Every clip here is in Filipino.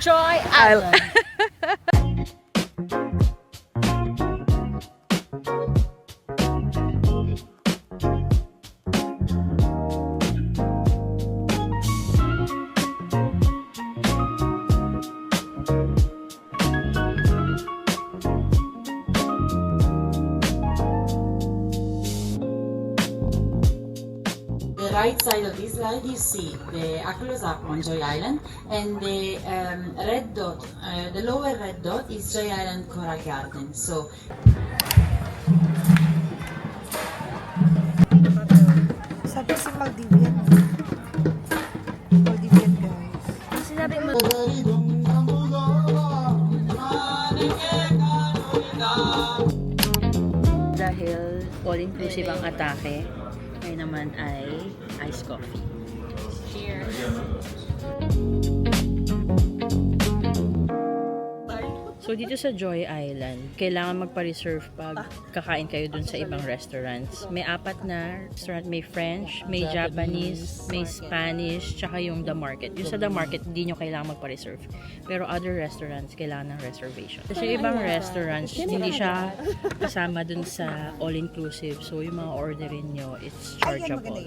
Joy Island. The right side of this slide you see the Aquilus Aqua on Joy Island, and the red dot, the lower red dot is Joy Island Coral Garden. So Sabi si Maldivian. Maldivian guys. Sinabi mo, dahil all-inclusive ang atake, ngayon naman ay iced coffee. Cheers! So dito sa Joy Island, kailangan magpa-reserve pag kakain kayo dun sa ibang restaurants. May 4 na restaurant, may French, may Japanese, may Spanish, tsaka yung The Market. Yung sa The Market, hindi nyo kailangan magpa-reserve. Pero other restaurants, kailangan ng reservation. Kasi ibang restaurants, hindi siya kasama dun sa all-inclusive. So yung mga orderin nyo, it's chargeable.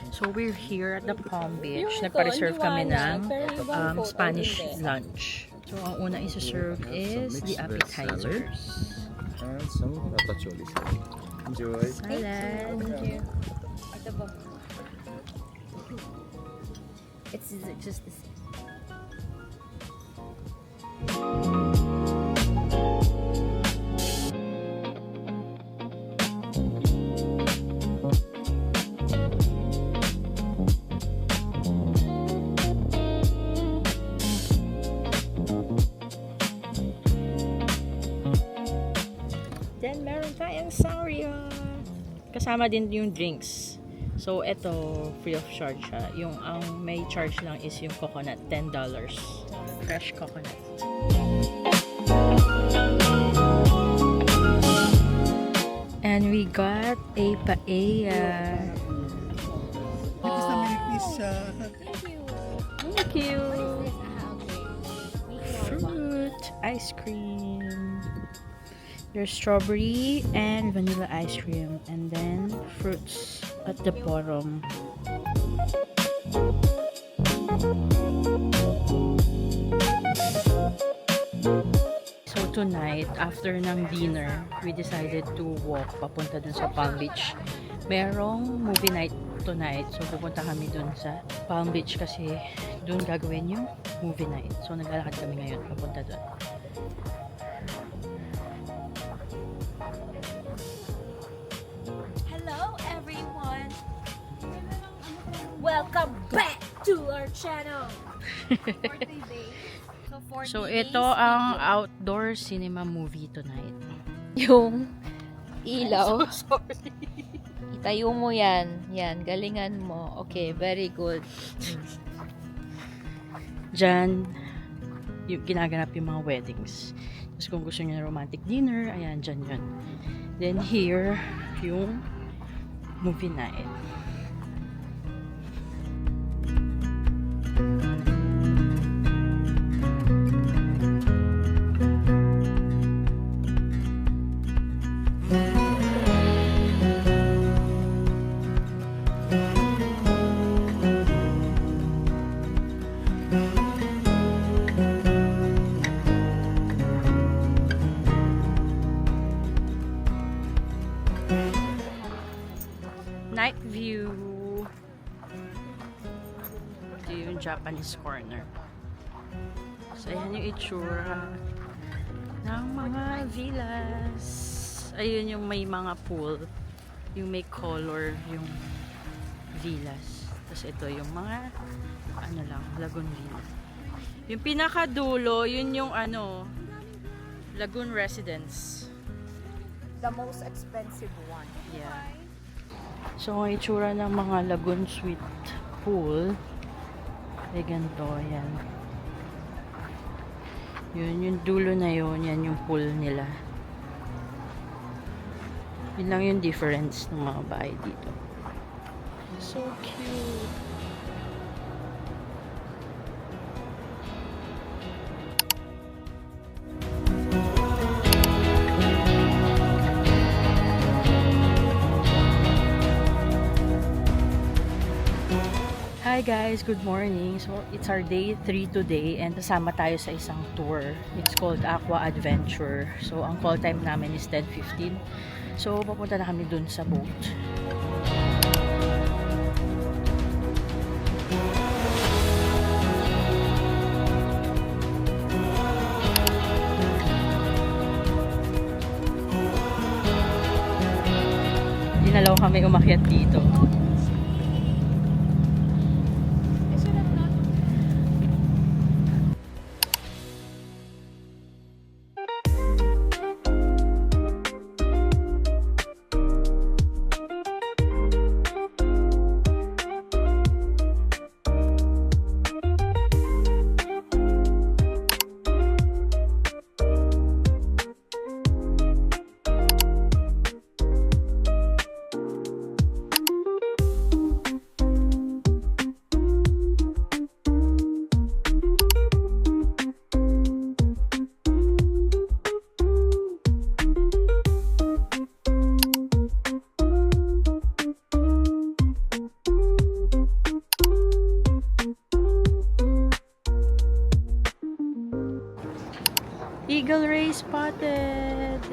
So we're here at the Palm Beach. Nagpa-reserve kami ng Spanish lunch. So ang una isa-serve is the appetizers. And some ratatouille. Enjoy. Salad. It's just the same. Then meron tayong saria. Kasama din yung drinks. So ito free of charge siya. Yung ang may charge lang is yung coconut, $10. Fresh coconut. And we got a paella. Thank you. Fruit, ice cream. There's strawberry and vanilla ice cream, and then fruits at the bottom. So tonight, after ng dinner, we decided to walk papunta dun sa Palm Beach. Merong movie night tonight, so pupunta kami dun sa Palm Beach kasi dun gagawin yung movie night. So naglalakad kami ngayon papunta dun. Hello everyone! Welcome back to our channel! 40 days. So 40 So days ito ang outdoor cinema movie tonight. yung ilaw. I'm so sorry. Itayo mo yan. Yan, galingan mo. Okay, very good. Diyan, yung ginaganap yung mga weddings. Tapos kung gusto niyo ng romantic dinner, ayan, dyan yun. Then here, yung movie night. Night view. Ito yung Japanese corner. So, ayan yung itsura ng mga villas. Ayun yung may mga pool. Yung may color yung villas. Tapos ito yung mga ano lang, Lagoon Villa. Yung pinakadulo, yun yung ano, Lagoon Residence. The most expensive one. Yeah. So, ang itsura ng mga Lagoon Suite pool ay ganito, yan. Yun, yung dulo na yun, yan yung pool nila. Yun lang yung difference ng mga bahay dito. So cute! Hi guys, good morning. So it's our day 3 today and kasama tayo sa isang tour. It's called Aqua Adventure. So ang call time namin is 10:15. So papunta na kami dun sa boat. Dinalaw kami umakyat dito. Eagle ray spotted!